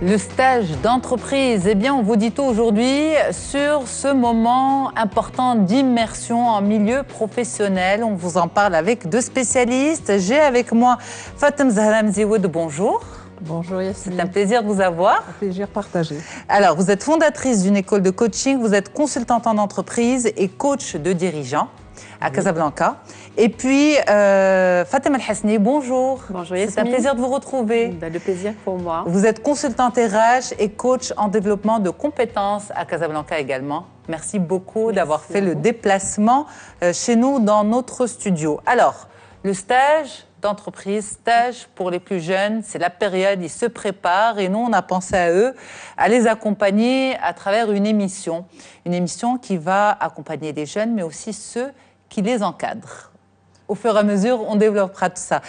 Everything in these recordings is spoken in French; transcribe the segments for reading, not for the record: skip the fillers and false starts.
Le stage d'entreprise, eh bien on vous dit tout aujourd'hui sur ce moment important d'immersion en milieu professionnel. On vous en parle avec deux spécialistes. J'ai avec moi Fatem Zahra Mzioud, bonjour. Bonjour Yasmine. C'est un plaisir de vous avoir. Un plaisir partagé. Alors, vous êtes fondatrice d'une école de coaching, vous êtes consultante en entreprise et coach de dirigeants à Casablanca. Et puis, Fatem El Hasni, bonjour. Bonjour Yasmine. C'est un plaisir de vous retrouver. Le plaisir pour moi. Vous êtes consultante RH et coach en développement de compétences à Casablanca également. Merci beaucoup d'avoir fait le déplacement chez nous dans notre studio. Alors, le stage d'entreprise, stage pour les plus jeunes, c'est la période, ils se préparent et nous, on a pensé à eux, à les accompagner à travers une émission qui va accompagner les jeunes, mais aussi ceux qui les encadrent. Au fur et à mesure, on développera tout ça.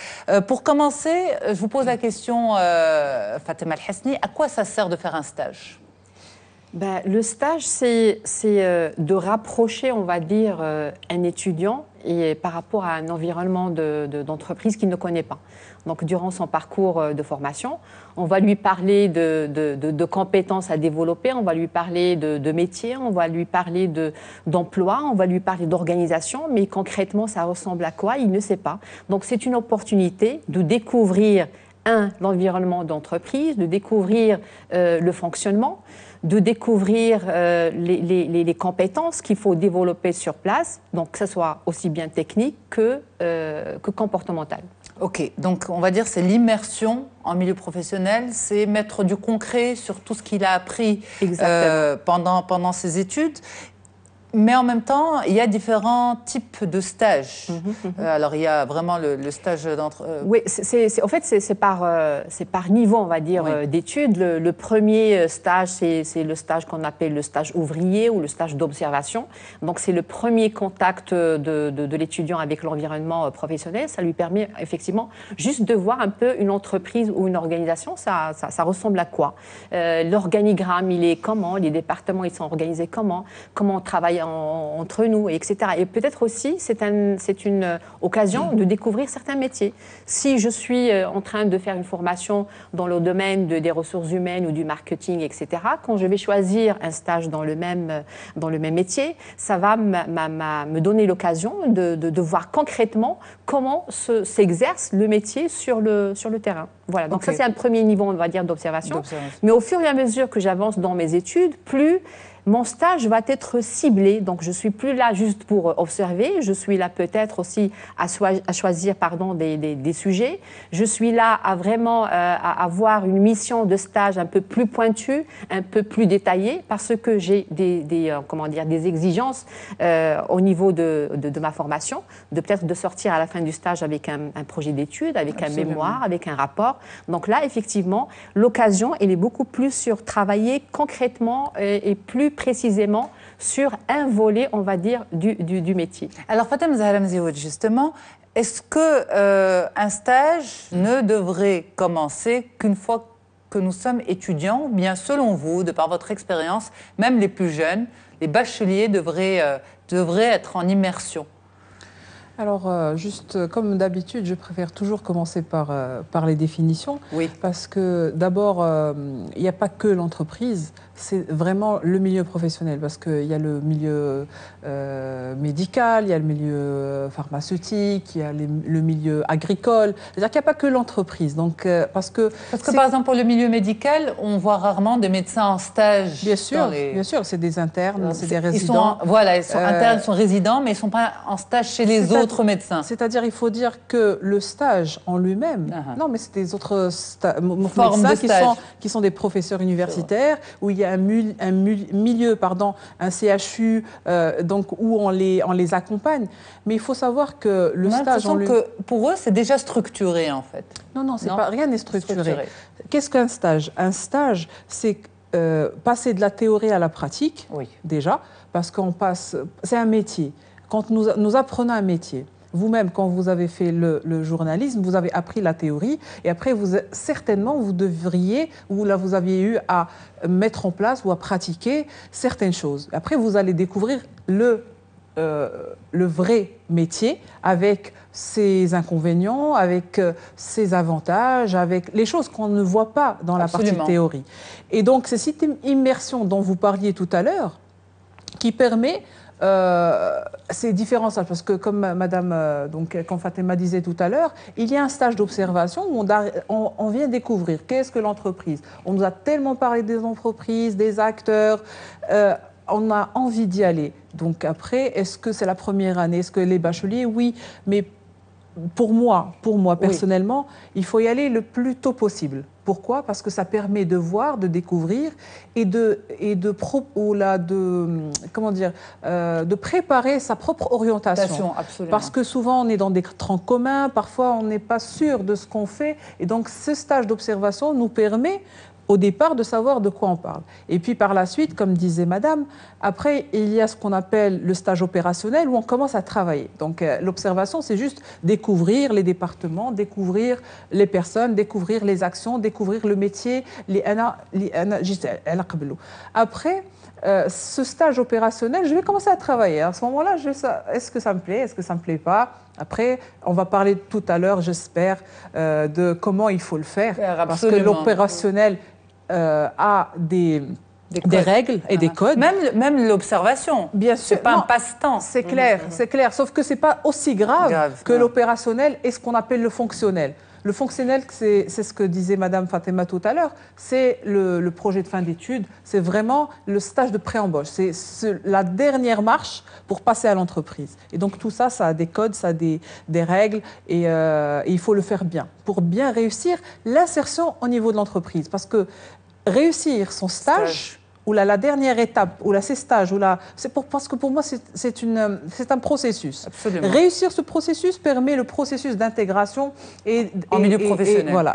Pour commencer, je vous pose la question, Fatem El Hasni, à quoi ça sert de faire un stage ? Le stage, c'est de rapprocher, on va dire, un étudiant et par rapport à un environnement d'entreprise qu'il ne connaît pas. Donc, durant son parcours de formation, on va lui parler de compétences à développer, on va lui parler de métiers, on va lui parler d'emploi, on va lui parler d'organisation, mais concrètement, ça ressemble à quoi? Il ne sait pas. Donc, c'est une opportunité de découvrir, l'environnement d'entreprise, de découvrir le fonctionnement, de découvrir les compétences qu'il faut développer sur place, donc que ce soit aussi bien technique que comportemental. Ok, donc on va dire c'est l'immersion en milieu professionnel, c'est mettre du concret sur tout ce qu'il a appris pendant ses études. Mais en même temps, il y a différents types de stages. Alors, il y a vraiment le stage d'entreprise. Oui, en fait, c'est par niveau, on va dire, d'études. Le premier stage, c'est le stage qu'on appelle le stage ouvrier ou le stage d'observation. Donc, c'est le premier contact de l'étudiant avec l'environnement professionnel. Ça lui permet effectivement juste de voir un peu une entreprise ou une organisation. Ça ressemble à quoi? L'organigramme, il est comment? Les départements, ils sont organisés comment? Comment on travaille entre nous, etc. Et peut-être aussi, c'est une occasion de découvrir certains métiers. Si je suis en train de faire une formation dans le domaine des ressources humaines ou du marketing, etc., quand je vais choisir un stage dans le même métier, ça va me donner l'occasion de voir concrètement comment s'exerce le métier sur le terrain. Voilà, donc ça c'est un premier niveau, on va dire, d'observation. Mais au fur et à mesure que j'avance dans mes études, plus mon stage va être ciblé, donc je ne suis plus là juste pour observer, je suis là peut-être aussi à choisir des sujets, je suis là à vraiment à avoir une mission de stage un peu plus pointue, un peu plus détaillée, parce que j'ai des exigences au niveau de ma formation, de peut-être de sortir à la fin du stage avec un projet d'étude, avec un mémoire, avec un rapport. Donc là, effectivement, l'occasion, elle est beaucoup plus sur travailler concrètement et plus précisément sur un volet, on va dire, du métier. Alors, Fatem Zahra Mzioud, justement, est-ce qu'un stage ne devrait commencer qu'une fois que nous sommes étudiants, ou bien selon vous, de par votre expérience, même les plus jeunes, les bacheliers devraient être en immersion? Alors, juste comme d'habitude, je préfère toujours commencer par les définitions. Oui. Parce que d'abord, il n'y a pas que l'entreprise, c'est vraiment le milieu professionnel. Parce qu'il y a le milieu médical, il y a le milieu pharmaceutique, il y a le milieu agricole. C'est-à-dire qu'il n'y a pas que l'entreprise. Donc, parce que par exemple, pour le milieu médical, on voit rarement des médecins en stage. Bien sûr, c'est des internes, c'est des résidents. Ils sont internes, ils sont résidents, mais ils ne sont pas en stage chez les autres médecins. C'est-à-dire, il faut dire que le stage en lui-même, non, mais c'est des autres formes médecins qui sont des professeurs universitaires, où il y a un milieu, un CHU, donc où on les accompagne. Mais il faut savoir que le stage en lui-même... que pour eux, c'est déjà structuré, en fait. Non, rien n'est structuré. Qu'est-ce qu'un stage? Un stage, c'est passer de la théorie à la pratique, déjà, parce c'est un métier. Quand nous apprenons un métier, vous-même, quand vous avez fait le journalisme, vous avez appris la théorie et après, certainement, vous devriez, ou là, vous aviez eu à mettre en place ou à pratiquer certaines choses. Après, vous allez découvrir le le vrai métier avec ses inconvénients, avec ses avantages, avec les choses qu'on ne voit pas dans la partie théorie. Et donc, c'est cette immersion dont vous parliez tout à l'heure qui permet ces différents stages. Parce que, comme Madame, comme Fatima disait tout à l'heure, il y a un stage d'observation où on vient découvrir qu'est-ce que l'entreprise. On nous a tellement parlé des entreprises, des acteurs. On a envie d'y aller. Donc après, est-ce que c'est la première année? Est-ce que les bacheliers? Oui, mais pour moi personnellement, il faut y aller le plus tôt possible. Pourquoi? Parce que ça permet de voir, de découvrir et de préparer sa propre orientation. Parce que souvent, on est dans des troncs communs, parfois on n'est pas sûr de ce qu'on fait. Et donc, ce stage d'observation nous permet au départ de savoir de quoi on parle. Et puis par la suite, comme disait Madame, après il y a ce qu'on appelle le stage opérationnel où on commence à travailler. Donc l'observation, c'est juste découvrir les départements, découvrir les personnes, découvrir les actions, découvrir le métier. Après, ce stage opérationnel, je vais commencer à travailler. À ce moment-là, est-ce que ça me plaît, est-ce que ça ne me plaît pas? Après, on va parler tout à l'heure, j'espère, de comment il faut le faire. Parce que l'opérationnel a des règles et des codes. Même l'observation. Bien sûr. C'est pas un passe-temps. C'est clair, c'est clair. Sauf que c'est pas aussi grave que l'opérationnel et ce qu'on appelle le fonctionnel. Le fonctionnel, c'est ce que disait Madame Fatima tout à l'heure, c'est le projet de fin d'études, c'est vraiment le stage de pré-embauche, c'est la dernière marche pour passer à l'entreprise. Et donc tout ça, ça a des codes, ça a des règles et il faut le faire bien pour bien réussir l'insertion au niveau de l'entreprise. Parce que réussir son stage ou la dernière étape, ou ces stages, parce que pour moi, c'est un processus. Absolument. Réussir ce processus permet le processus d'intégration en milieu professionnel.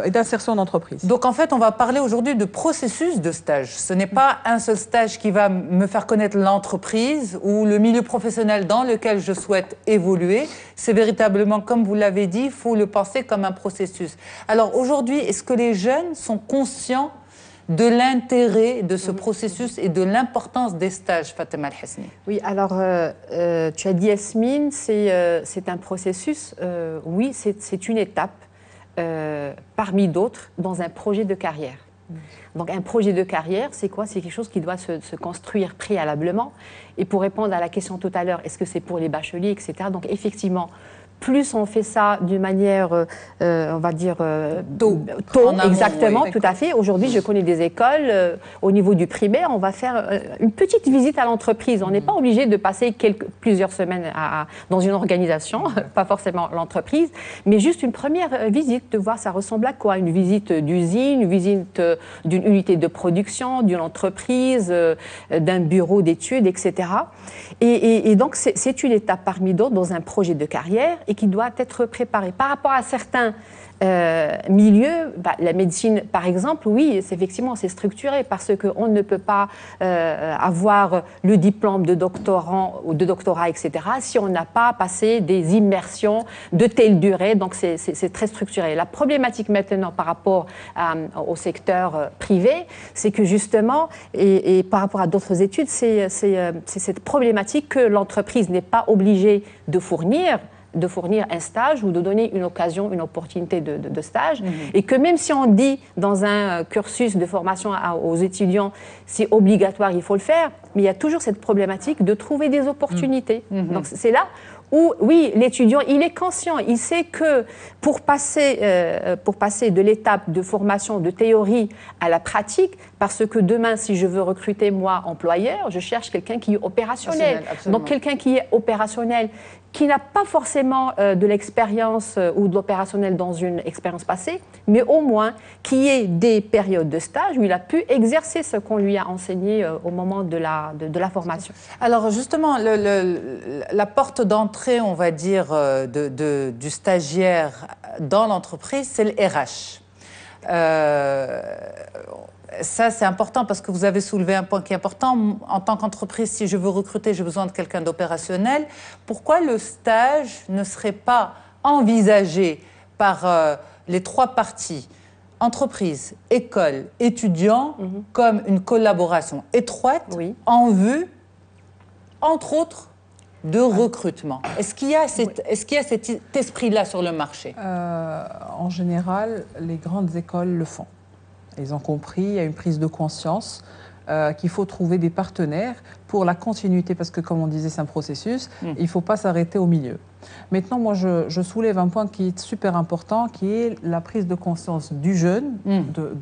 Et d'insertion d'entreprise. Donc en fait, on va parler aujourd'hui de processus de stage. Ce n'est pas un seul stage qui va me faire connaître l'entreprise ou le milieu professionnel dans lequel je souhaite évoluer. C'est véritablement, comme vous l'avez dit, il faut le penser comme un processus. Alors aujourd'hui, est-ce que les jeunes sont conscients de l'intérêt de ce processus et de l'importance des stages, Fatima El-Hesni? Oui, alors tu as dit, Yasmine, c'est un processus, oui, c'est une étape parmi d'autres dans un projet de carrière. Donc un projet de carrière, c'est quoi? C'est quelque chose qui doit se construire préalablement. Et pour répondre à la question tout à l'heure, est-ce que c'est pour les bacheliers, etc. Donc effectivement, plus on fait ça d'une manière, on va dire, tôt, exactement, tout à fait. Aujourd'hui, je connais des écoles, au niveau du primaire, on va faire une petite visite à l'entreprise. On n'est pas obligé de passer plusieurs semaines dans une organisation, pas forcément l'entreprise, mais juste une première visite, de voir ça ressemble à quoi? Une visite d'usine, une visite d'une unité de production, d'une entreprise, d'un bureau d'études, etc. Et donc, c'est une étape parmi d'autres dans un projet de carrière et qui doit être préparé. Par rapport à certains milieux, la médecine, par exemple, oui, effectivement, c'est structuré parce qu'on ne peut pas avoir le diplôme de doctorant ou de doctorat, etc., si on n'a pas passé des immersions de telle durée. Donc, c'est très structuré. La problématique maintenant par rapport au secteur privé, c'est que justement, et par rapport à d'autres études, c'est cette problématique que l'entreprise n'est pas obligée de fournir un stage ou de donner une occasion, une opportunité de stage. Et que même si on dit dans un cursus de formation aux étudiants, c'est obligatoire, il faut le faire, mais il y a toujours cette problématique de trouver des opportunités. Donc c'est là où, oui, l'étudiant, il est conscient, il sait que pour passer de l'étape de formation de théorie à la pratique, parce que demain, si je veux recruter, moi, employeur, je cherche quelqu'un qui est opérationnel. Donc quelqu'un qui est opérationnel, qui n'a pas forcément de l'expérience ou de l'opérationnel dans une expérience passée, mais au moins qui ait des périodes de stage où il a pu exercer ce qu'on lui a enseigné au moment de la formation. Alors justement, la porte d'entrée, on va dire, du stagiaire dans l'entreprise, c'est le RH. Ça, c'est important parce que vous avez soulevé un point qui est important. En tant qu'entreprise, si je veux recruter, j'ai besoin de quelqu'un d'opérationnel. Pourquoi le stage ne serait pas envisagé par les trois parties, entreprise, école, étudiant, comme une collaboration étroite en vue, entre autres, de recrutement. Est-ce qu'il y a cet esprit-là sur le marché? En général, les grandes écoles le font. Ils ont compris, il y a une prise de conscience qu'il faut trouver des partenaires pour la continuité, parce que comme on disait, c'est un processus, il ne faut pas s'arrêter au milieu. Maintenant, moi, je soulève un point qui est super important, qui est la prise de conscience du jeune,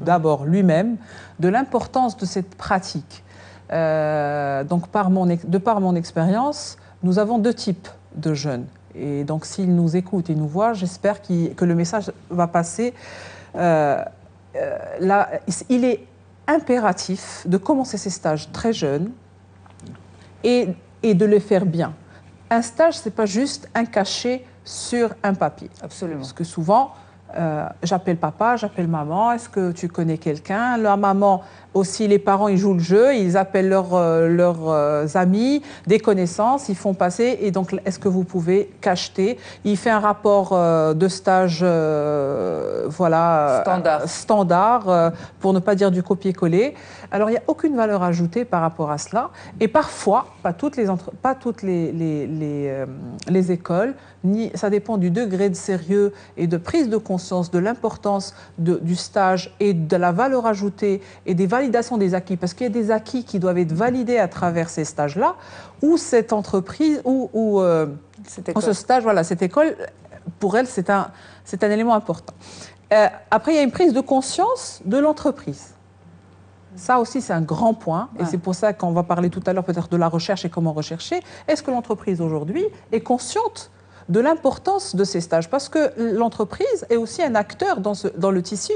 d'abord lui-même, de l'importance de cette pratique. Donc, de par mon expérience, nous avons deux types de jeunes. Et donc, s'ils nous écoutent et nous voient, j'espère que le message va passer. Il est impératif de commencer ces stages très jeunes et de les faire bien. Un stage, ce n'est pas juste un cachet sur un papier. Absolument. Parce que souvent, j'appelle papa, j'appelle maman, est-ce que tu connais quelqu'un? La maman aussi, les parents, ils jouent le jeu, ils appellent leurs amis, des connaissances, ils font passer, et donc est-ce que vous pouvez cacheter? Il fait un rapport de stage standard pour ne pas dire du copier-coller. Alors il n'y a aucune valeur ajoutée par rapport à cela, et parfois, pas toutes les écoles, ça dépend du degré de sérieux et de prise de conscience de l'importance du stage et de la valeur ajoutée et des validations des acquis, parce qu'il y a des acquis qui doivent être validés à travers ces stages-là, ou cette entreprise, ou ce stage, voilà, cette école, pour elle, c'est un élément important. Après, il y a une prise de conscience de l'entreprise. Ça aussi, c'est un grand point, et c'est pour ça qu'on va parler tout à l'heure peut-être de la recherche et comment rechercher. Est-ce que l'entreprise aujourd'hui est consciente de l'importance de ces stages? Parce que l'entreprise est aussi un acteur dans le tissu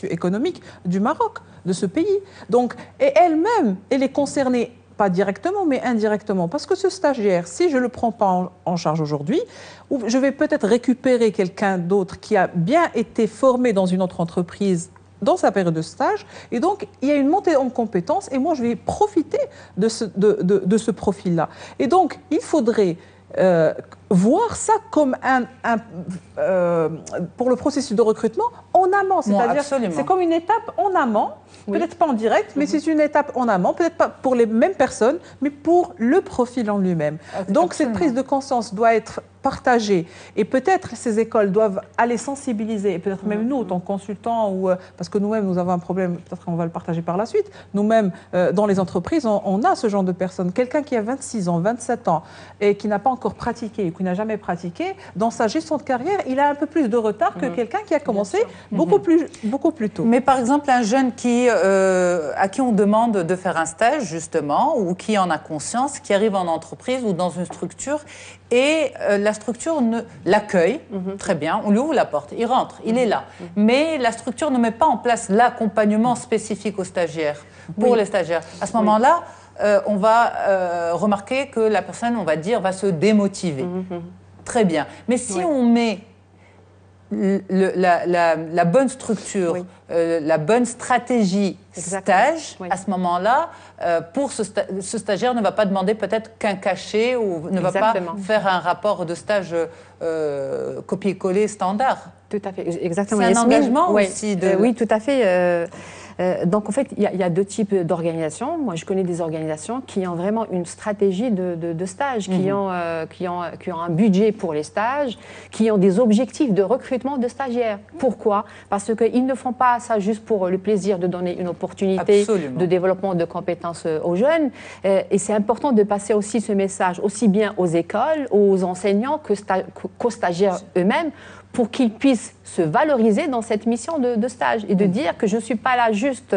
économique du Maroc, de ce pays. Donc, et elle-même, elle est concernée, pas directement, mais indirectement. Parce que ce stagiaire, si je ne le prends pas en charge aujourd'hui, je vais peut-être récupérer quelqu'un d'autre qui a bien été formé dans une autre entreprise dans sa période de stage, et donc il y a une montée en compétences, et moi je vais profiter de ce profil-là. Et donc il faudrait voir ça comme pour le processus de recrutement en amont, c'est-à-dire c'est comme une étape en amont, peut-être pas en direct, mais c'est une étape en amont, peut-être pas pour les mêmes personnes, mais pour le profil en lui-même. Donc cette prise de conscience doit être partagée, et peut-être ces écoles doivent aller sensibiliser, et peut-être même nous, en tant que consultants, parce que nous-mêmes nous avons un problème, peut-être qu'on va le partager par la suite, nous-mêmes dans les entreprises, on a ce genre de personnes. Quelqu'un qui a 26 ans, 27 ans, et qui n'a pas encore pratiqué, et qui n'a jamais pratiqué, dans sa gestion de carrière, il a un peu plus de retard que quelqu'un qui a commencé beaucoup plus tôt. Mais par exemple, un jeune à qui on demande de faire un stage, justement, ou qui en a conscience, qui arrive en entreprise ou dans une structure, et la structure l'accueille, très bien, on lui ouvre la porte, il rentre, il est là. Mais la structure ne met pas en place l'accompagnement spécifique aux stagiaires, pour les stagiaires. À ce moment-là, on va remarquer que la personne, on va dire, va se démotiver. Très bien. Mais si on met la bonne structure, la bonne stratégie stage, à ce moment-là, pour ce stagiaire ne va pas demander peut-être qu'un cachet ou ne va pas faire un rapport de stage copier-coller standard. Tout à fait, exactement. C'est un engagement aussi oui, tout à fait. Donc, en fait, il y a deux types d'organisations. Moi, je connais des organisations qui ont vraiment une stratégie de stage, qui ont un budget pour les stages, qui ont des objectifs de recrutement de stagiaires. Pourquoi? Parce qu'ils ne font pas ça juste pour le plaisir de donner une opportunité de développement de compétences aux jeunes. Et c'est important de passer aussi ce message, aussi bien aux écoles, aux enseignants qu'aux stagiaires eux-mêmes, pour qu'ils puissent se valoriser dans cette mission de stage et de dire que je ne suis pas là juste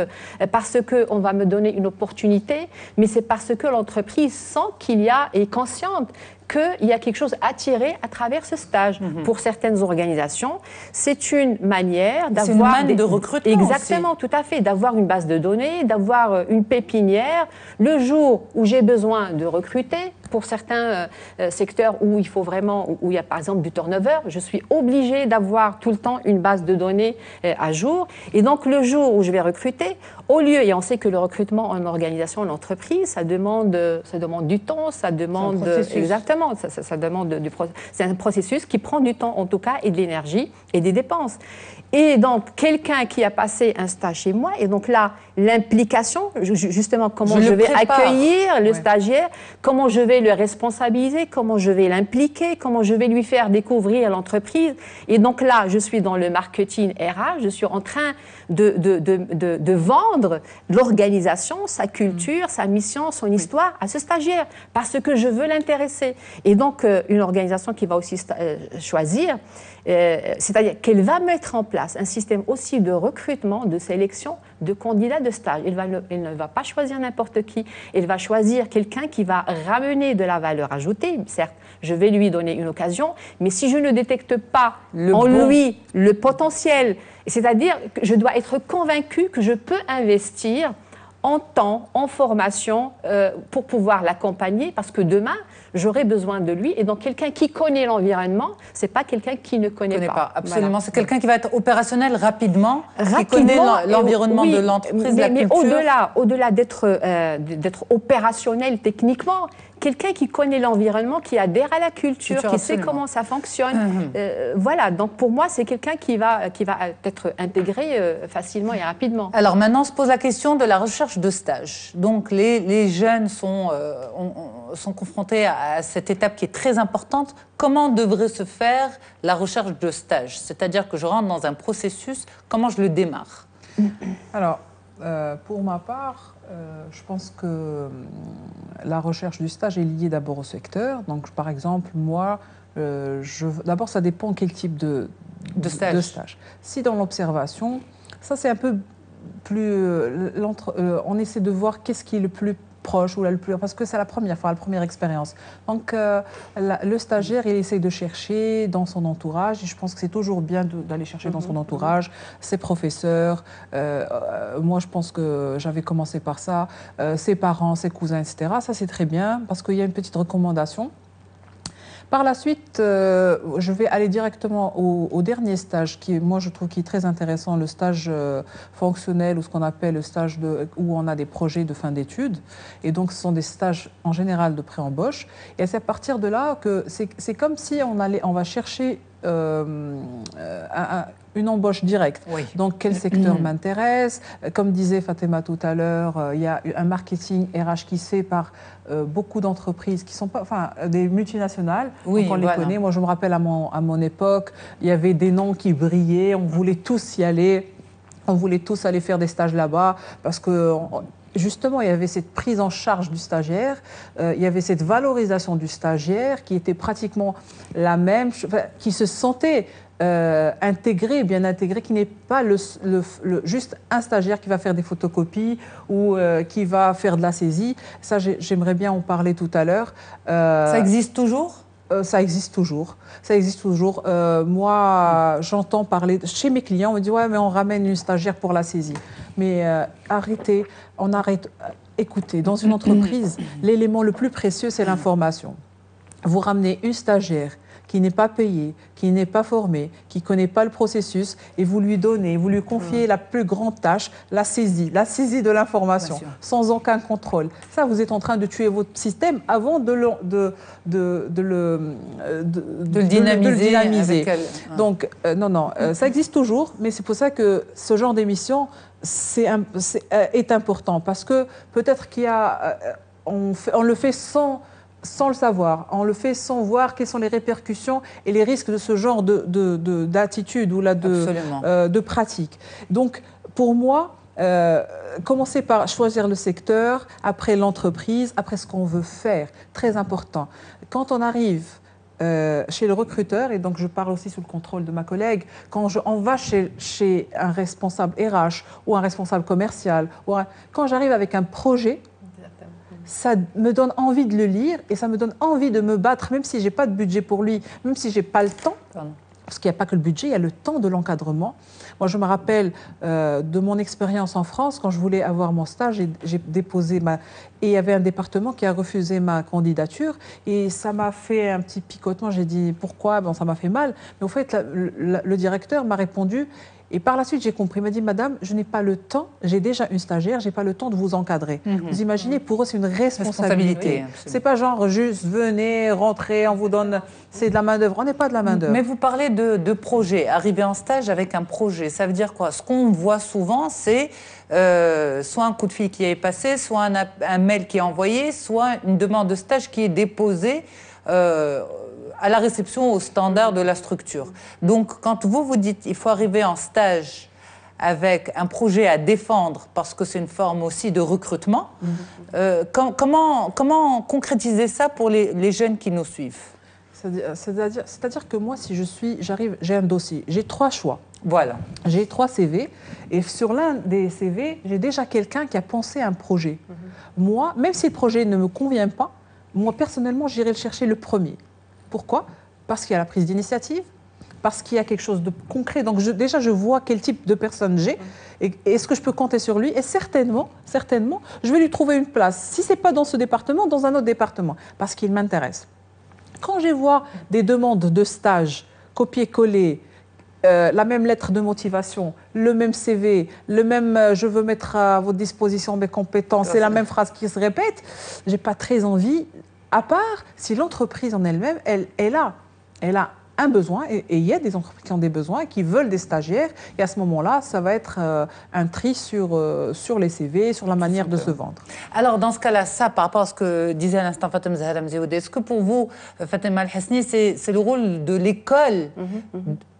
parce qu'on va me donner une opportunité, mais c'est parce que l'entreprise sent qu'il y a, est consciente qu'il y a quelque chose à tirer à travers ce stage. Pour certaines organisations, c'est une manière d'avoir... C'est une manne de recrutement. Exactement, tout à fait. D'avoir une base de données, d'avoir une pépinière. Le jour où j'ai besoin de recruter, pour certains secteurs où il faut vraiment, où il y a par exemple du turnover, je suis obligée d'avoir tout le temps une base de données à jour. Et donc le jour où je vais recruter, au lieu, et on sait que le recrutement en organisation, en entreprise, ça demande du temps, ça demande... Exactement, ça demande c'est un processus qui prend du temps en tout cas, et de l'énergie et des dépenses. Et donc, quelqu'un qui a passé un stage chez moi, et donc là, l'implication, justement, comment je vais accueillir le stagiaire, comment je vais le responsabiliser, comment je vais l'impliquer, comment je vais lui faire découvrir l'entreprise. Et donc là, je suis dans le marketing RH, je suis en train de vendre l'organisation, sa culture, sa mission, son histoire à ce stagiaire, parce que je veux l'intéresser. Et donc, une organisation qui va aussi choisir, c'est-à-dire qu'elle va mettre en place un système aussi de recrutement, de sélection de candidats de stage. Elle ne va pas choisir n'importe qui, elle va choisir quelqu'un qui va ramener de la valeur ajoutée. Certes, je vais lui donner une occasion, mais si je ne détecte pas lui le potentiel, c'est-à-dire que je dois être convaincue que je peux investir en temps, en formation, pour pouvoir l'accompagner, parce que demain, j'aurai besoin de lui. Et donc, quelqu'un qui connaît l'environnement, ce n'est pas quelqu'un qui ne connaît pas. Absolument. Voilà. C'est quelqu'un qui va être opérationnel rapidement, qui connaît l'environnement de l'entreprise, la culture. Mais au-delà d'être opérationnel techniquement, quelqu'un qui connaît l'environnement, qui adhère à la culture, qui sait comment ça fonctionne. Voilà, donc pour moi, c'est quelqu'un qui va être intégré facilement et rapidement. Alors maintenant, on se pose la question de la recherche de stage. Donc les jeunes sont confrontés à cette étape qui est très importante. Comment devrait se faire la recherche de stage? C'est-à-dire que je rentre dans un processus, comment je le démarre? Alors, pour ma part, je pense que la recherche du stage est liée d'abord au secteur. Donc, par exemple, moi, d'abord, ça dépend quel type de stage. Si dans l'observation, ça c'est un peu plus... on essaie de voir qu'est-ce qui est le plus proche ou là, le plus, parce que c'est la première fois, la première expérience. Donc, le stagiaire, il essaye de chercher dans son entourage. Et je pense que c'est toujours bien d'aller chercher dans son entourage, ses professeurs. Moi, je pense que j'avais commencé par ça. Ses parents, ses cousins, etc. Ça, c'est très bien parce qu'il y a une petite recommandation. Par la suite, je vais aller directement au dernier stage qui, moi, je trouve qui est très intéressant, le stage fonctionnel ou ce qu'on appelle le stage où on a des projets de fin d'études. Et donc, ce sont des stages en général de pré-embauche. Et c'est à partir de là que c'est comme si on va chercher une embauche directe. Oui. Donc, quel secteur m'intéresse? Comme disait Fatima tout à l'heure, il y a un marketing RH qui se fait par beaucoup d'entreprises qui ne sont pas, enfin, des multinationales. Oui, donc on les connaît. Moi, je me rappelle à mon époque, il y avait des noms qui brillaient. On voulait tous y aller. On voulait tous aller faire des stages là-bas parce que... Justement, il y avait cette prise en charge du stagiaire, il y avait cette valorisation du stagiaire qui était pratiquement la même, qui se sentait intégré, bien intégré, qui n'est pas juste un stagiaire qui va faire des photocopies ou qui va faire de la saisie. Ça, j'aimerais bien en parler tout à l'heure. Ça existe toujours ? Ça existe toujours. Ça existe toujours. Moi, j'entends parler chez mes clients, on me dit ouais, mais on ramène une stagiaire pour la saisie. Mais arrêtez, on arrête. Écoutez, dans une entreprise, l'élément le plus précieux, c'est l'information. Vous ramenez une stagiaire qui n'est pas payée, qui n'est pas formée, qui ne connaît pas le processus, et vous lui confiez la plus grande tâche, la saisie de l'information, sans aucun contrôle. Ça, vous êtes en train de tuer votre système avant de le dynamiser. Donc, non, ça existe toujours, mais c'est pour ça que ce genre d'émission est important, parce que peut-être on le fait sans le savoir, on le fait sans voir quelles sont les répercussions et les risques de ce genre d'attitude ou de pratique. Donc, pour moi, commencer par choisir le secteur, après l'entreprise, après ce qu'on veut faire, très important. Quand on arrive chez le recruteur, et donc je parle aussi sous le contrôle de ma collègue, quand on va chez un responsable RH ou un responsable commercial, quand j'arrive avec un projet, ça me donne envie de le lire et ça me donne envie de me battre, même si je n'ai pas de budget pour lui, même si je n'ai pas le temps. Parce qu'il n'y a pas que le budget, il y a le temps de l'encadrement. Moi, je me rappelle de mon expérience en France, quand je voulais avoir mon stage, j'ai déposé et il y avait un département qui a refusé ma candidature et ça m'a fait un petit picotement. J'ai dit pourquoi? Bon, ça m'a fait mal. Mais au fait, le directeur m'a répondu, Et par la suite, j'ai compris. Il m'a dit, madame, je n'ai pas le temps, j'ai déjà une stagiaire, je n'ai pas le temps de vous encadrer. Vous imaginez, pour eux, c'est une responsabilité. C'est pas genre juste venez, rentrez, on vous donne. C'est de la main-d'œuvre. On n'est pas de la main-d'œuvre. Mais vous parlez de projet, arriver en stage avec un projet. Ça veut dire quoi? Ce qu'on voit souvent, c'est soit un coup de fil qui est passé, soit un mail qui est envoyé, soit une demande de stage qui est déposée à la réception au standard de la structure. Donc, quand vous dites qu'il faut arriver en stage avec un projet à défendre, parce que c'est une forme aussi de recrutement, comment concrétiser ça pour les jeunes qui nous suivent? C'est-à-dire que moi, si j'arrive, j'ai un dossier, j'ai 3 choix. Voilà. J'ai 3 CV, et sur l'un des CV, j'ai déjà quelqu'un qui a pensé à un projet. Moi, même si le projet ne me convient pas, moi, personnellement, j'irai le chercher le premier. Pourquoi? Parce qu'il y a la prise d'initiative, parce qu'il y a quelque chose de concret. Donc déjà, je vois quel type de personne j'ai et est-ce que je peux compter sur lui. Et certainement, je vais lui trouver une place. Si ce n'est pas dans ce département, dans un autre département, parce qu'il m'intéresse. Quand je vois des demandes de stage, copier-coller, la même lettre de motivation, le même CV, le même je veux mettre à votre disposition mes compétences, c'est la même phrase qui se répète, je n'ai pas très envie, à part si l'entreprise en elle-même, elle a un besoin, et il y a des entreprises qui ont des besoins, qui veulent des stagiaires, et à ce moment-là, ça va être un tri sur les CV, sur la manière de se vendre. Alors, dans ce cas-là, ça, par rapport à ce que disait à l'instant Fatem Zahra Mzioude, est-ce que pour vous, Fatima Al-Hasni, c'est le rôle de l'école,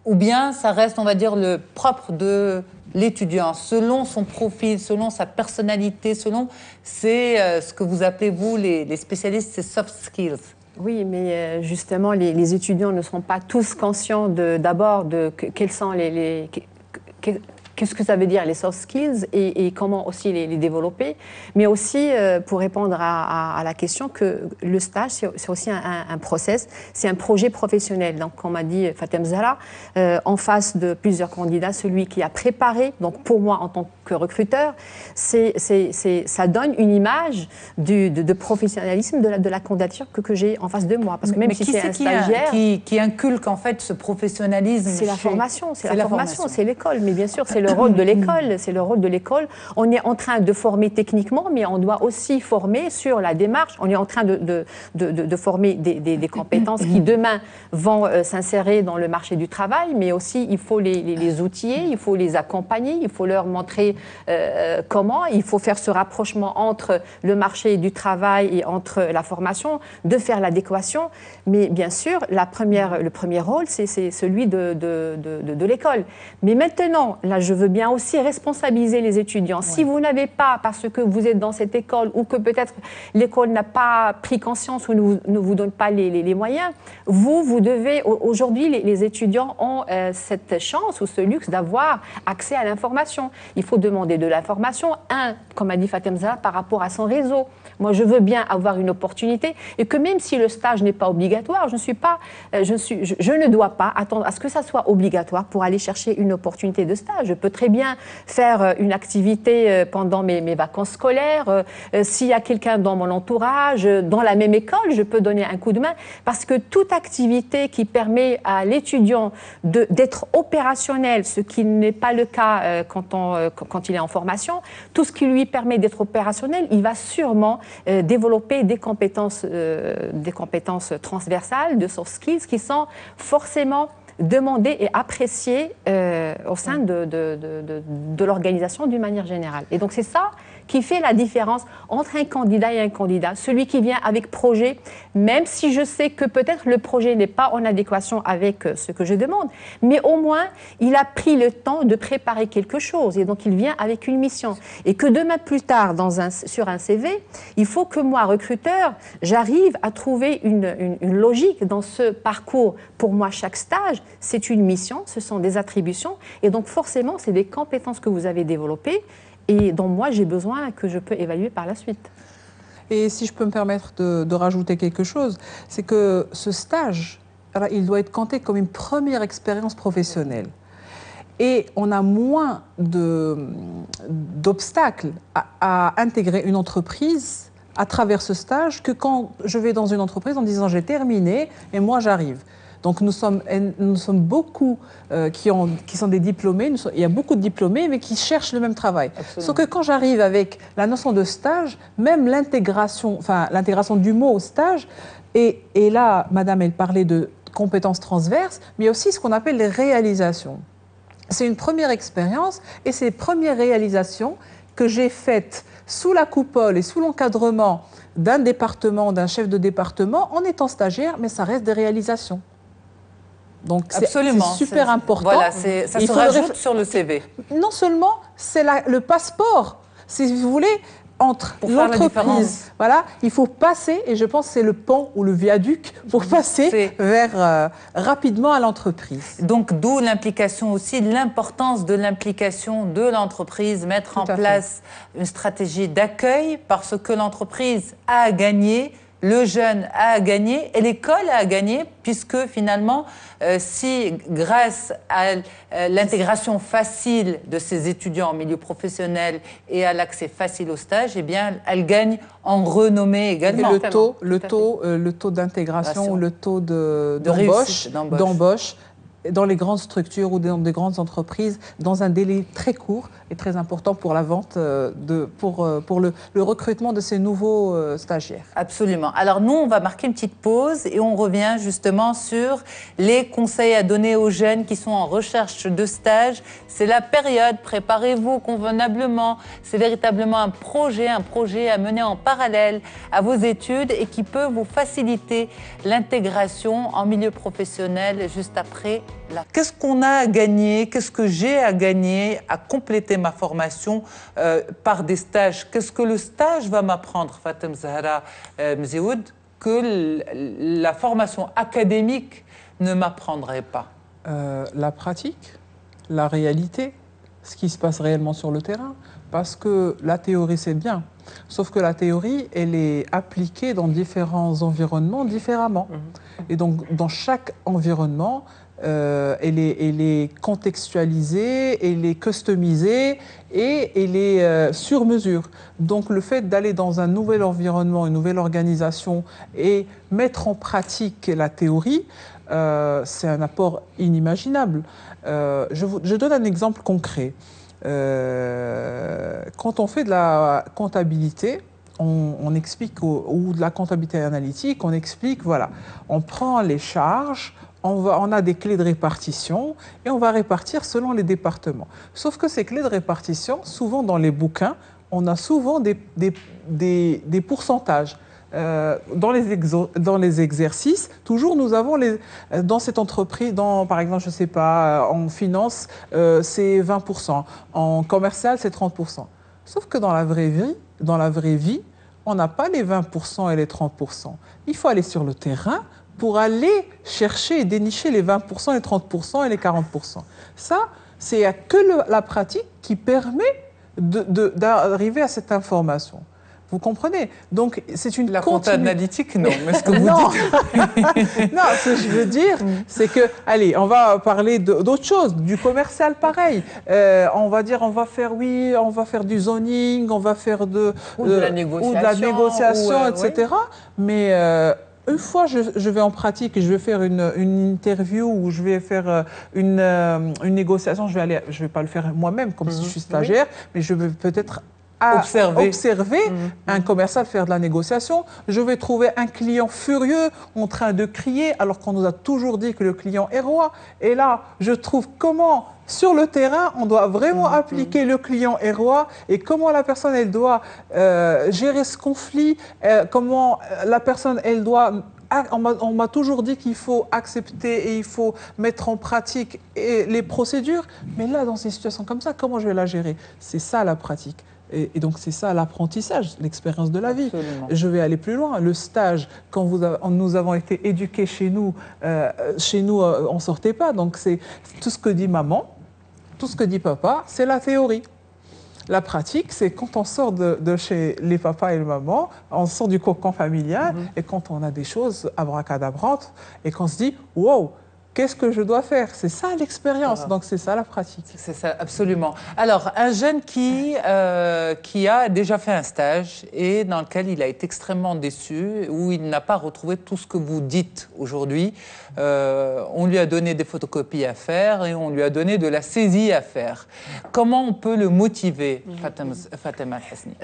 ou bien ça reste, on va dire, le propre de l'étudiant, selon son profil, selon sa personnalité, selon, c'est ce que vous appelez, vous, les spécialistes, c'est soft skills? Oui, mais justement, les étudiants ne sont pas tous conscients d'abord de quels sont qu'est-ce que ça veut dire les soft skills et comment aussi les développer. Mais aussi, pour répondre à la question, que le stage, c'est aussi un process, c'est un projet professionnel. Donc, comme a dit Fatem Zahra, en face de plusieurs candidats, celui qui a préparé, donc pour moi en tant que recruteur, ça donne une image de professionnalisme de la candidature que j'ai en face de moi. Parce que même si c'est un stagiaire... Qui inculque en fait ce professionnalisme? C'est la formation, c'est l'école. Mais bien sûr, c'est le rôle de l'école, c'est le rôle de l'école. On est en train de former techniquement, mais on doit aussi former sur la démarche. On est en train de former des compétences qui demain vont s'insérer dans le marché du travail, mais aussi il faut les outiller, il faut les accompagner, il faut leur montrer comment, il faut faire ce rapprochement entre le marché du travail et entre la formation, de faire l'adéquation. Mais bien sûr, le premier rôle, c'est celui de l'école. Mais maintenant, là, je veux bien aussi responsabiliser les étudiants. Ouais. Si vous n'avez pas, parce que vous êtes dans cette école ou que peut-être l'école n'a pas pris conscience ou ne vous donne pas les moyens, vous devez, aujourd'hui, les étudiants ont cette chance ou ce luxe d'avoir accès à l'information. Il faut demander de l'information, comme a dit Fatem Zahra, par rapport à son réseau. Moi, je veux bien avoir une opportunité et que même si le stage n'est pas obligatoire, je ne dois pas attendre à ce que ça soit obligatoire pour aller chercher une opportunité de stage. Je peux très bien faire une activité pendant mes vacances scolaires. S'il y a quelqu'un dans mon entourage, dans la même école, je peux donner un coup de main parce que toute activité qui permet à l'étudiant d'être opérationnel, ce qui n'est pas le cas quand il est en formation, tout ce qui lui permet d'être opérationnel, il va sûrement développer des compétences transversales, de soft skills qui sont forcément demandées et appréciées au sein de l'organisation d'une manière générale. Et donc c'est ça qui fait la différence entre un candidat et un candidat. Celui qui vient avec projet, même si je sais que peut-être le projet n'est pas en adéquation avec ce que je demande, mais au moins, il a pris le temps de préparer quelque chose et donc il vient avec une mission. Et que demain plus tard, sur un CV, il faut que moi, recruteur, j'arrive à trouver une logique dans ce parcours. Pour moi, chaque stage, c'est une mission, ce sont des attributions et donc forcément, c'est des compétences que vous avez développées et dont moi j'ai besoin que je peux évaluer par la suite. Et si je peux me permettre de rajouter quelque chose, c'est que ce stage, alors, il doit être compté comme une première expérience professionnelle. Et on a moins d'obstacles à intégrer une entreprise à travers ce stage que quand je vais dans une entreprise en disant j'ai terminé et moi j'arrive. Donc nous sommes beaucoup qui sont des diplômés, il y a beaucoup de diplômés, mais qui cherchent le même travail. Absolument. Sauf que quand j'arrive avec la notion de stage, même l'intégration du mot au stage, et là, madame, elle parlait de compétences transverses, mais il y a aussi ce qu'on appelle les réalisations. C'est une première expérience, et ces premières réalisations que j'ai faites sous la coupole et sous l'encadrement d'un département, d'un chef de département, en étant stagiaire, mais ça reste des réalisations. Donc c'est super important. Voilà, ça se rajoute sur le CV. Non seulement c'est le passeport, si vous voulez, entre l'entreprise. Voilà, il faut passer, et je pense que c'est le pont ou le viaduc pour passer rapidement à l'entreprise. Donc d'où l'implication aussi, l'importance de l'implication de l'entreprise, mettre en place une stratégie d'accueil, parce que l'entreprise a à gagner, le jeune a à gagner et l'école a à gagner, puisque finalement, si grâce à l'intégration facile de ces étudiants en milieu professionnel et à l'accès facile au stage, eh bien, elle gagne en renommée également. Et le taux d'intégration ou le taux d'embauche dans les grandes structures ou dans des grandes entreprises, dans un délai très court et très important pour la vente, pour le recrutement de ces nouveaux stagiaires. Absolument. Alors nous, on va marquer une petite pause et on revient justement sur les conseils à donner aux jeunes qui sont en recherche de stage. C'est la période, préparez-vous convenablement. C'est véritablement un projet à mener en parallèle à vos études et qui peut vous faciliter l'intégration en milieu professionnel juste après. Qu'est-ce qu'on a à gagner? Qu'est-ce que j'ai à gagner à compléter ma formation par des stages? Qu'est-ce que le stage va m'apprendre, Fatem Zahra Mzioud, que la formation académique ne m'apprendrait pas? La pratique, la réalité, ce qui se passe réellement sur le terrain. Parce que la théorie, c'est bien. Sauf que la théorie, elle est appliquée dans différents environnements différemment. Et donc, dans chaque environnement, elle est contextualisée, elle est customisée et elle est sur mesure. Donc le fait d'aller dans un nouvel environnement, une nouvelle organisation et mettre en pratique la théorie, c'est un apport inimaginable. Je donne un exemple concret. Quand on fait de la comptabilité, on explique, ou de la comptabilité analytique, on explique, voilà, on prend les charges, on a des clés de répartition et on va répartir selon les départements. Sauf que ces clés de répartition, souvent dans les bouquins, on a souvent des pourcentages. Dans les exercices, toujours nous avons dans cette entreprise, par exemple, je ne sais pas, en finance, c'est 20%, en commercial, c'est 30%. Sauf que dans la vraie vie, on n'a pas les 20% et les 30%. Il faut aller sur le terrain pour aller chercher et dénicher les 20%, les 30% et les 40%. Ça, c'est que la pratique qui permet d'arriver à cette information. Vous comprenez? Donc, c'est une la compta analytique, non. Mais ce que vous dites... Non, ce que je veux dire, c'est que, allez, on va parler d'autre chose, du commercial, pareil. On va dire, on va faire du zoning, on va faire de la négociation, etc. Mais une fois, je vais en pratique et je vais faire une interview ou je vais faire une négociation. Je vais pas le faire moi-même, comme si je suis stagiaire, mais je vais peut-être observer un commercial faire de la négociation. Je vais trouver un client furieux en train de crier alors qu'on nous a toujours dit que le client est roi. Et là, je trouve comment, sur le terrain, on doit vraiment appliquer le client est roi et comment la personne, elle doit gérer ce conflit, comment la personne, elle doit... On m'a toujours dit qu'il faut accepter et il faut mettre en pratique les procédures. Mais là, dans ces situations comme ça, comment je vais la gérer? C'est ça la pratique. Et donc, c'est ça l'apprentissage, l'expérience de la vie. Absolument. Je vais aller plus loin. Le stage, quand nous avons été éduqués chez nous, on ne sortait pas. Donc, c'est tout ce que dit maman, tout ce que dit papa, c'est la théorie. La pratique, c'est quand on sort de chez les papas et les mamans, on sort du cocon familial, et quand on a des choses abracadabrantes, et qu'on se dit « wow ». qu'est-ce que je dois faire? C'est ça l'expérience, donc c'est ça la pratique. C'est ça, absolument. Alors, un jeune qui a déjà fait un stage et dans lequel il a été extrêmement déçu, où il n'a pas retrouvé tout ce que vous dites aujourd'hui, on lui a donné des photocopies à faire et on lui a donné de la saisie à faire. Comment on peut le motiver, Fatima El-Hasni?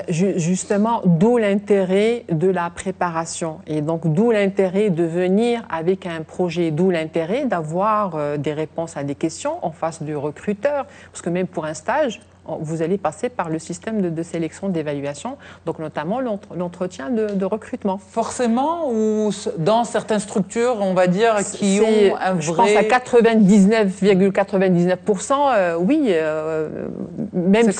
Justement, d'où l'intérêt de la préparation et donc d'où l'intérêt de venir avec un projet, d'où l'intérêt d'avoir des réponses à des questions en face du recruteur, parce que même pour un stage, vous allez passer par le système de sélection, d'évaluation, donc notamment l'entretien de recrutement. Forcément, ou dans certaines structures, on va dire, qui ont un vrai... Je pense à 99,99%, oui, même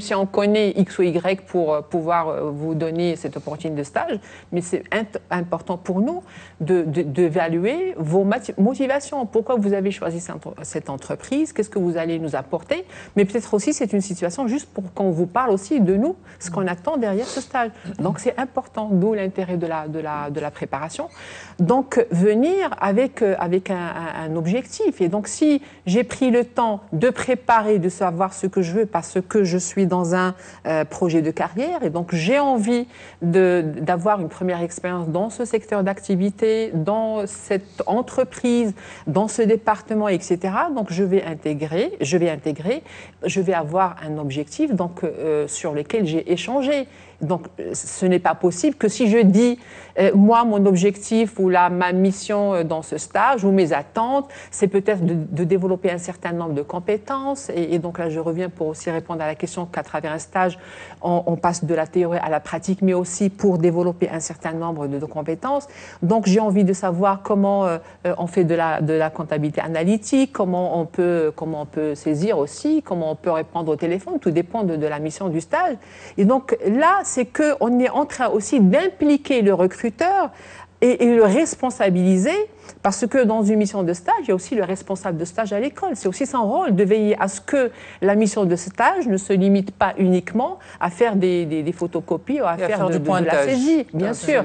si on connaît X ou Y pour pouvoir vous donner cette opportunité de stage, mais c'est important pour nous d'évaluer vos motivations. Pourquoi vous avez choisi cette entreprise? Qu'est-ce que vous allez nous apporter? Mais peut-être aussi, c'est une situation juste pour qu'on vous parle aussi de nous, ce qu'on attend derrière ce stage. Donc, c'est important, d'où l'intérêt de la préparation. Donc, venir avec un objectif. Et donc, si j'ai pris le temps de préparer, de savoir ce que je veux, parce que je suis dans un projet de carrière, et donc j'ai envie d'avoir une première expérience dans ce secteur d'activité, dans cette entreprise, dans ce département, etc. Donc, je vais intégrer, je vais avoir un objectif donc, sur lequel j'ai échangé. Donc, ce n'est pas possible que si je dis, moi, mon objectif ou ma mission dans ce stage ou mes attentes, c'est peut-être de développer un certain nombre de compétences. Et donc là, je reviens pour aussi répondre à la question qu'à travers un stage, on passe de la théorie à la pratique, mais aussi pour développer un certain nombre de compétences. Donc, j'ai envie de savoir comment on fait de la comptabilité analytique, comment on peut saisir aussi, comment on peut répondre au téléphone. Tout dépend de la mission du stage. Et donc là, c'est qu'on est en train aussi d'impliquer le recruteur et le responsabiliser, parce que dans une mission de stage, il y a aussi le responsable de stage à l'école. C'est aussi son rôle de veiller à ce que la mission de stage ne se limite pas uniquement à faire des photocopies ou à faire de la saisie, bien sûr.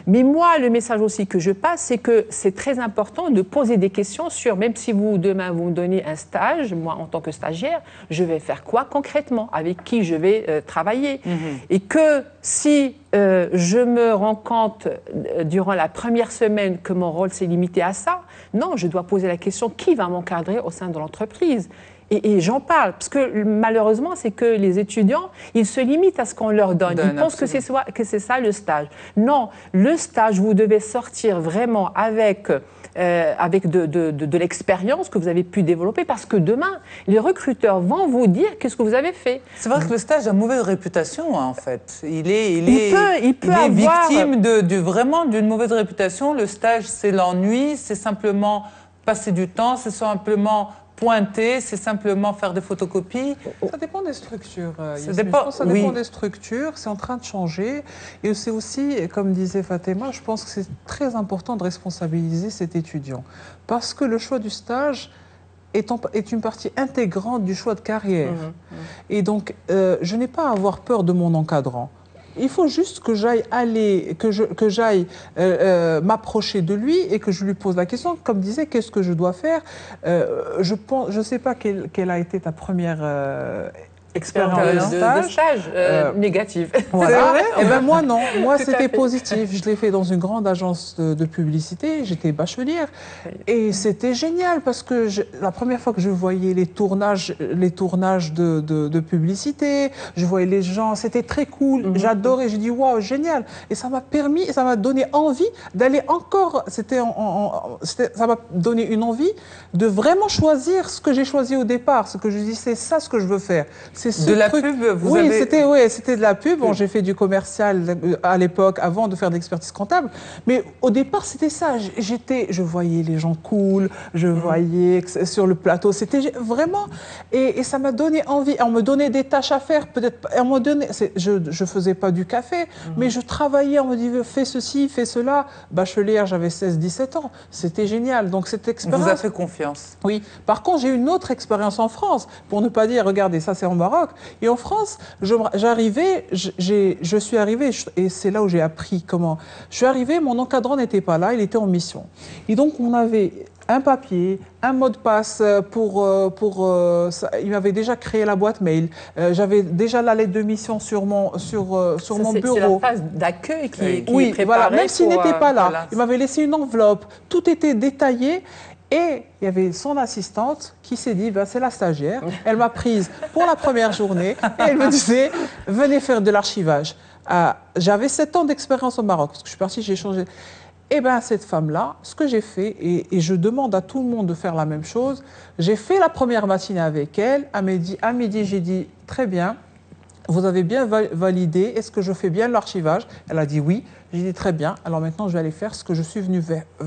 Mais moi, le message aussi que je passe, c'est que c'est très important de poser des questions sur, même si demain vous me donnez un stage, moi en tant que stagiaire, je vais faire quoi concrètement, avec qui je vais travailler. Et que si je me rends compte durant la première semaine que mon rôle s'est limité à ça, non, je dois poser la question, qui va m'encadrer au sein de l'entreprise? Et j'en parle, parce que malheureusement, c'est que les étudiants, ils se limitent à ce qu'on leur donne. Ils pensent que c'est ça le stage. Non, le stage, vous devez sortir vraiment avec de l'expérience que vous avez pu développer, parce que demain, les recruteurs vont vous dire qu'est-ce que vous avez fait. C'est vrai que le stage a une mauvaise réputation, hein, en fait. Il est victime vraiment d'une mauvaise réputation. Le stage, c'est l'ennui, c'est simplement passer du temps, c'est simplement pointer, c'est simplement faire des photocopies. Ça dépend des structures. Ça dépend des structures, c'est en train de changer. Et c'est aussi, comme disait Fatima, je pense que c'est très important de responsabiliser cet étudiant. Parce que le choix du stage est une partie intégrante du choix de carrière. Et donc, je n'ai pas à avoir peur de mon encadrant. Il faut juste que j'aille m'approcher de lui et que je lui pose la question, comme disait, qu'est-ce que je dois faire? Je ne sais pas quelle a été ta première expérience de stage négative. Voilà. Et ben moi non, moi c'était positif. Je l'ai fait dans une grande agence de publicité, j'étais bachelière et c'était génial parce que la première fois que je voyais les tournages de publicité, je voyais les gens, c'était très cool, j'adorais, j'ai dit waouh, génial. Et ça m'a donné envie d'aller encore, ça m'a donné une envie de vraiment choisir ce que j'ai choisi au départ, ce que je dis c'est ça ce que je veux faire. De la pub, c'était de la pub. Bon, j'ai fait du commercial à l'époque, avant de faire de l'expertise comptable. Mais au départ, c'était ça. Je voyais les gens cool, je voyais sur le plateau. C'était vraiment... Et ça m'a donné envie. On me donnait des tâches à faire, peut-être... Je ne faisais pas du café, mais je travaillais. On me disait, fais ceci, fais cela. Bachelière, j'avais 16-17 ans. C'était génial. Donc, cette expérience... Vous a fait confiance. Oui. Par contre, j'ai eu une autre expérience en France. Pour ne pas dire, regardez, ça c'est en Maroc. Maroc. Et en France, je suis arrivée, et c'est là où j'ai appris comment. Je suis arrivée, mon encadrant n'était pas là, il était en mission. Et donc, on avait un papier, un mot de passe il m'avait déjà créé la boîte mail. J'avais déjà la lettre de mission sur mon bureau. C'est la phase d'accueil qui est préparée. Voilà, même s'il n'était pas là, il m'avait laissé une enveloppe. Tout était détaillé. Et il y avait son assistante qui s'est dit, c'est la stagiaire. Elle m'a prise pour la première journée et elle me disait, venez faire de l'archivage. J'avais 7 ans d'expérience au Maroc, parce que je suis partie, j'ai changé. Eh bien, cette femme-là, ce que j'ai fait, et je demande à tout le monde de faire la même chose, j'ai fait la première matinée avec elle. À midi, j'ai dit, très bien, vous avez bien validé, est-ce que je fais bien l'archivage? Elle a dit oui. J'ai dit très bien, alors maintenant je vais aller faire ce que je suis venue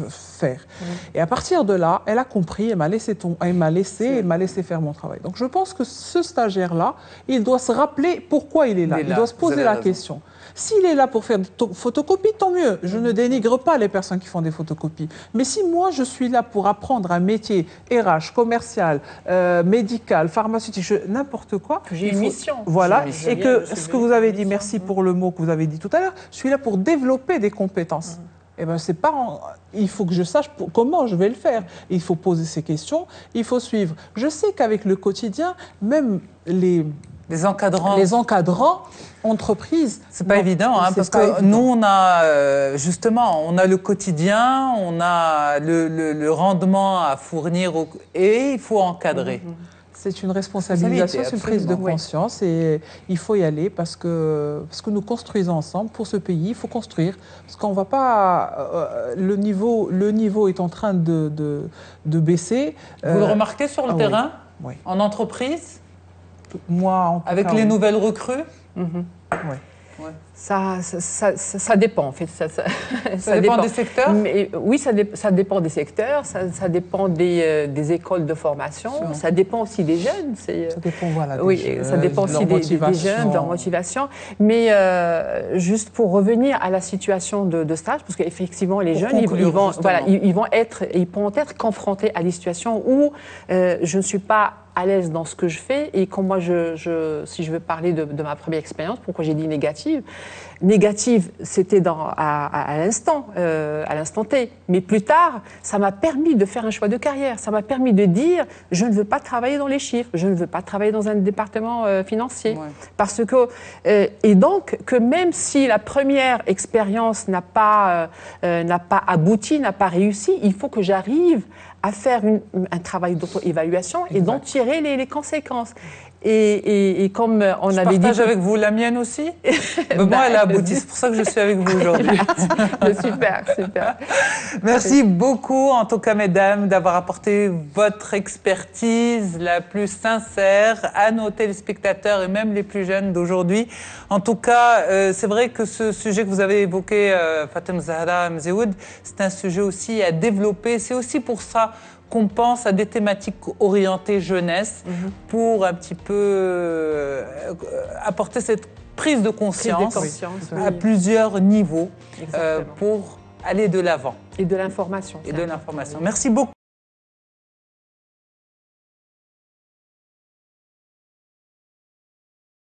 faire. Et à partir de là, elle a compris, elle m'a laissé faire mon travail. Donc je pense que ce stagiaire-là, il doit se rappeler pourquoi il est là. Il doit se poser la question. S'il est là pour faire des photocopies, tant mieux. Je ne dénigre pas les personnes qui font des photocopies. Mais si moi, je suis là pour apprendre un métier RH, commercial, médical, pharmaceutique, n'importe quoi. J'ai une mission. Voilà. Et que ce que vous avez dit, merci pour le mot que vous avez dit tout à l'heure, je suis là pour développer des compétences. Eh ben, c'est pas il faut que je sache comment je vais le faire. Il faut poser ces questions, il faut suivre. Je sais qu'avec le quotidien, même les encadrants, entreprises. C'est pas évident, parce que nous, on a justement, on a le quotidien, on a le rendement à fournir et il faut encadrer. C'est une responsabilisation, c'est une prise de conscience et il faut y aller parce que nous construisons ensemble pour ce pays. Il faut construire parce qu'on va pas. Le niveau est en train de baisser. Vous le remarquez sur le terrain, oui. En entreprise? Moi, en tout cas, avec les nouvelles recrues? Oui. Ça dépend, en fait. Ça dépend des secteurs? Oui, ça dépend des secteurs, ça dépend des écoles de formation, ça dépend aussi des jeunes. Ça dépend, voilà, ça dépend aussi des jeunes, de leur motivation. Mais juste pour revenir à la situation de stage, parce qu'effectivement, les jeunes, ils pourront être confrontés à des situations où je ne suis pas à l'aise dans ce que je fais et quand moi, si je veux parler de ma première expérience, pourquoi j'ai dit négative, c'était à l'instant T. Mais plus tard, ça m'a permis de faire un choix de carrière. Ça m'a permis de dire, je ne veux pas travailler dans les chiffres, je ne veux pas travailler dans un département financier. Ouais. Parce que, et donc, que même si la première expérience n'a pas abouti, n'a pas réussi, il faut que j'arrive à faire un travail d'auto-évaluation et d'en tirer les conséquences. Et comme on avait dit... Je partage avec vous la mienne aussi. Moi, elle a abouti. C'est pour ça que je suis avec vous aujourd'hui. Super. Merci beaucoup, en tout cas, mesdames, d'avoir apporté votre expertise la plus sincère à nos téléspectateurs et même les plus jeunes d'aujourd'hui. En tout cas, c'est vrai que ce sujet que vous avez évoqué, Fatem Zahra Mzeoud, c'est un sujet aussi à développer. C'est aussi pour ça qu'on pense à des thématiques orientées jeunesse pour un petit peu apporter cette prise de conscience, à plusieurs niveaux pour aller de l'avant. Et de l'information. Merci beaucoup.